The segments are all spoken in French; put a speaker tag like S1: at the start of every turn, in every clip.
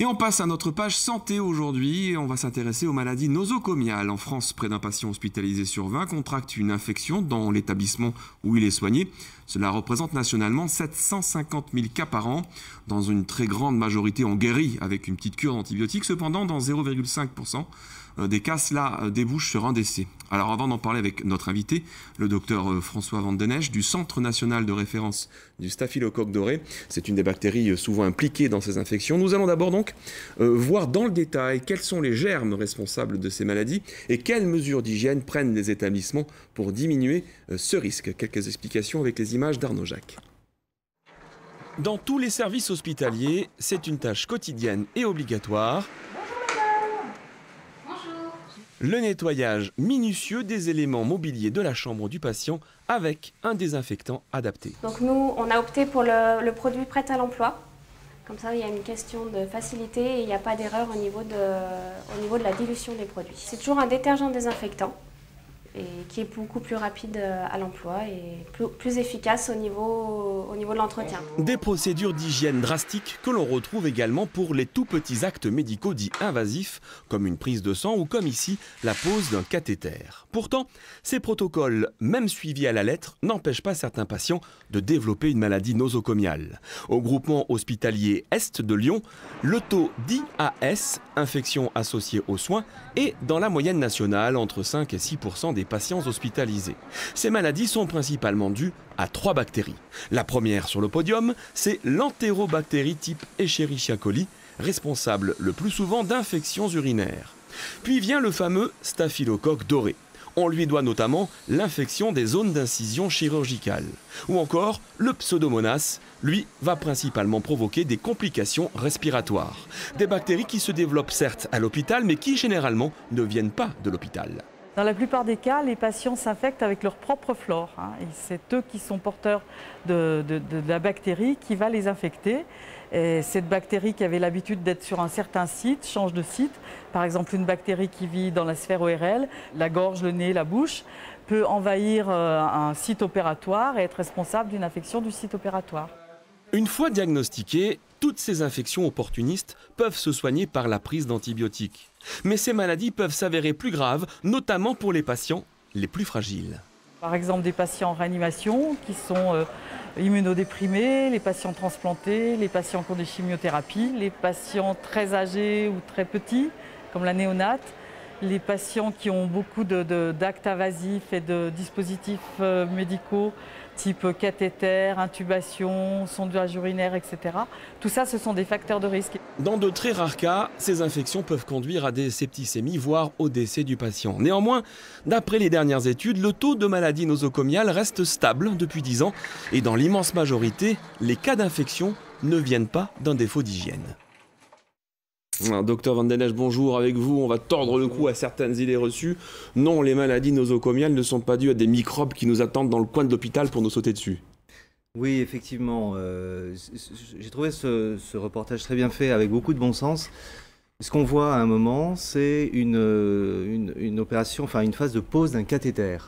S1: Et on passe à notre page santé aujourd'hui. On va s'intéresser aux maladies nosocomiales. En France, près d'un patient hospitalisé sur 20 contracte une infection dans l'établissement où il est soigné. Cela représente nationalement 750 000 cas par an. Dans une très grande majorité, on guérit avec une petite cure d'antibiotiques. Cependant, dans 0,5% des cas, cela débouche sur un décès. Alors avant d'en parler avec notre invité, le docteur François Vandenesse du Centre national de référence du staphylocoque doré. C'est une des bactéries souvent impliquées dans ces infections. Nous allons d'abord donc voir dans le détail quels sont les germes responsables de ces maladies et quelles mesures d'hygiène prennent les établissements pour diminuer ce risque. Quelques explications avec les images d'Arnaud Jacques. Dans tous les services hospitaliers, c'est une tâche quotidienne et obligatoire. Le nettoyage minutieux des éléments mobiliers de la chambre du patient avec un désinfectant adapté.
S2: Donc nous, on a opté pour le produit prêt à l'emploi. Comme ça, il y a une question de facilité et il n'y a pas d'erreur au niveau de la dilution des produits. C'est toujours un détergent désinfectant et qui est beaucoup plus rapide à l'emploi et plus efficace au niveau de l'entretien.
S1: Des procédures d'hygiène drastiques que l'on retrouve également pour les tout petits actes médicaux dits invasifs, comme une prise de sang ou comme ici, la pose d'un cathéter. Pourtant, ces protocoles, même suivis à la lettre, n'empêchent pas certains patients de développer une maladie nosocomiale. Au groupement hospitalier Est de Lyon, le taux d'IAS, infection associée aux soins, est dans la moyenne nationale entre 5 et 6% des patients hospitalisés. Ces maladies sont principalement dues à 3 bactéries. La première sur le podium, c'est l'entérobactérie type Escherichia coli, responsable le plus souvent d'infections urinaires. Puis vient le fameux staphylocoque doré. On lui doit notamment l'infection des zones d'incision chirurgicale. Ou encore le pseudomonas, lui, va principalement provoquer des complications respiratoires. Des bactéries qui se développent certes à l'hôpital, mais qui généralement ne viennent pas de l'hôpital.
S3: Dans la plupart des cas, les patients s'infectent avec leur propre flore. Et c'est eux qui sont porteurs de la bactérie qui va les infecter. Et cette bactérie qui avait l'habitude d'être sur un certain site change de site. Par exemple, une bactérie qui vit dans la sphère ORL, la gorge, le nez, la bouche, peut envahir un site opératoire et être responsable d'une infection du site opératoire.
S1: Une fois diagnostiquées, toutes ces infections opportunistes peuvent se soigner par la prise d'antibiotiques. Mais ces maladies peuvent s'avérer plus graves, notamment pour les patients les plus fragiles.
S3: Par exemple, des patients en réanimation qui sont immunodéprimés, les patients transplantés, les patients qui ont des chimiothérapies, les patients très âgés ou très petits, comme la néonate, les patients qui ont beaucoup d'actes invasifs et de dispositifs médicaux, type cathéter, intubation, sondage urinaire, etc. Tout ça, ce sont des facteurs de risque.
S1: Dans de très rares cas, ces infections peuvent conduire à des septicémies, voire au décès du patient. Néanmoins, d'après les dernières études, le taux de maladie nosocomiale reste stable depuis 10 ans. Et dans l'immense majorité, les cas d'infection ne viennent pas d'un défaut d'hygiène. Docteur Vandenesse, bonjour. Avec vous, on va tordre le cou à certaines idées reçues. Non, les maladies nosocomiales ne sont pas dues à des microbes qui nous attendent dans le coin de l'hôpital pour nous sauter dessus.
S4: Oui, effectivement. J'ai trouvé ce reportage très bien fait, avec beaucoup de bon sens. Ce qu'on voit à un moment, c'est une opération, enfin une phase de pose d'un cathéter.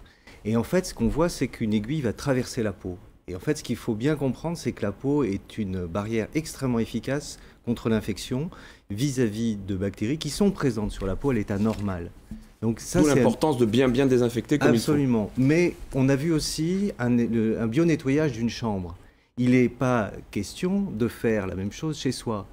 S4: Et en fait, ce qu'on voit, c'est qu'une aiguille va traverser la peau. Et en fait, ce qu'il faut bien comprendre, c'est que la peau est une barrière extrêmement efficace contre l'infection vis-à-vis de bactéries qui sont présentes sur la peau à l'état normal. Donc ça, c'est
S1: l'importance de bien désinfecter comme
S4: absolument. Il faut. Mais on a vu aussi un bio-nettoyage d'une chambre. Il n'est pas question de faire la même chose chez soi.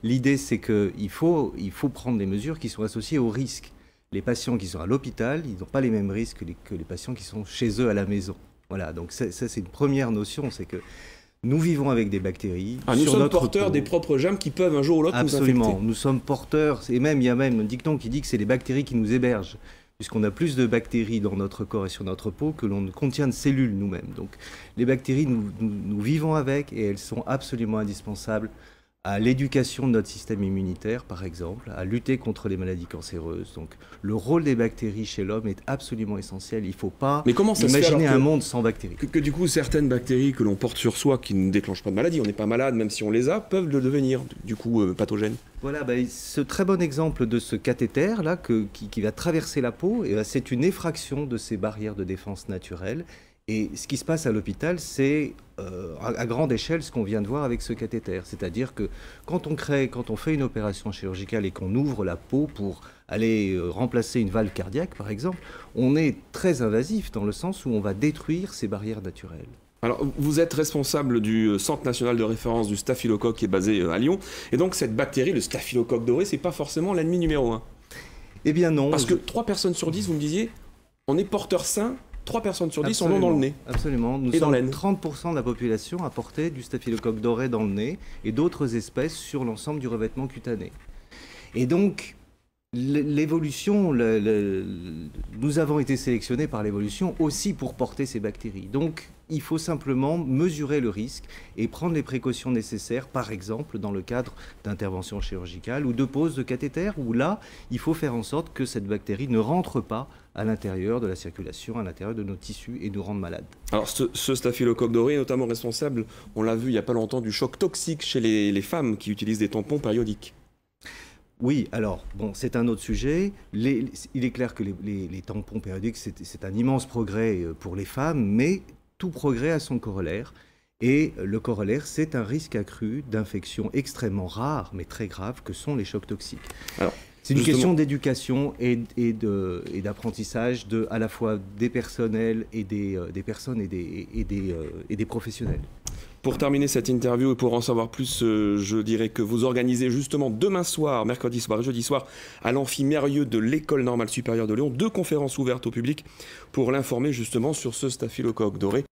S4: L'idée, c'est qu'il faut prendre des mesures qui sont associées au risque. Les patients qui sont à l'hôpital, ils n'ont pas les mêmes risques que les patients qui sont chez eux à la maison. Voilà, donc ça c'est une première notion, c'est que nous vivons avec des bactéries.
S1: Nous sommes porteurs des propres germes qui peuvent un jour ou l'autre nous infecter.
S4: Absolument, nous sommes porteurs, il y a même un dicton qui dit que c'est les bactéries qui nous hébergent, puisqu'on a plus de bactéries dans notre corps et sur notre peau que l'on ne contient de cellules nous-mêmes. Donc les bactéries, nous vivons avec et elles sont absolument indispensables à l'éducation de notre système immunitaire, par exemple, à lutter contre les maladies cancéreuses. Donc, le rôle des bactéries chez l'homme est absolument essentiel. Il ne faut pas imaginer un monde sans bactéries.
S1: Que du coup, certaines bactéries que l'on porte sur soi, qui ne déclenchent pas de maladie, on n'est pas malade, même si on les a, peuvent le devenir, du coup, pathogènes.
S4: Voilà, ce très bon exemple de ce cathéter-là qui va traverser la peau, c'est une effraction de ces barrières de défense naturelles. Et ce qui se passe à l'hôpital, c'est à grande échelle ce qu'on vient de voir avec ce cathéter. C'est-à-dire que quand on fait une opération chirurgicale et qu'on ouvre la peau pour aller remplacer une valve cardiaque, par exemple, on est très invasif dans le sens où on va détruire ces barrières naturelles.
S1: Alors, vous êtes responsable du Centre national de référence du staphylocoque qui est basé à Lyon. Et donc, cette bactérie, le staphylocoque doré, c'est pas forcément l'ennemi numéro 1.
S4: Eh bien non.
S1: Parce que 3 personnes sur 10, vous me disiez, on est porteur sain, 3 personnes sur 10 en ont dans le nez.
S4: Absolument. Nous sommes 30% de la population à porter du staphylocoque doré dans le nez et d'autres espèces sur l'ensemble du revêtement cutané. Et donc, l'évolution, nous avons été sélectionnés par l'évolution aussi pour porter ces bactéries. Donc, il faut simplement mesurer le risque et prendre les précautions nécessaires, par exemple dans le cadre d'interventions chirurgicales ou de pose de cathéter, où là, il faut faire en sorte que cette bactérie ne rentre pas à l'intérieur de la circulation, à l'intérieur de nos tissus et nous rende malades. Alors
S1: ce staphylocoque doré est notamment responsable, on l'a vu il n'y a pas longtemps, du choc toxique chez les femmes qui utilisent des tampons périodiques.
S4: Oui, alors, bon, c'est un autre sujet. Il est clair que les tampons périodiques, c'est un immense progrès pour les femmes, mais tout progrès a son corollaire. Et le corollaire, c'est un risque accru d'infections extrêmement rares, mais très graves, que sont les chocs toxiques. Alors, c'est une question d'éducation et d'apprentissage à la fois des personnels et des personnes et des professionnels.
S1: Pour terminer cette interview et pour en savoir plus, je dirais que vous organisez justement demain soir, mercredi soir et jeudi soir, à l'amphi Mérieux de l'École normale supérieure de Lyon, 2 conférences ouvertes au public pour l'informer justement sur ce staphylocoque doré.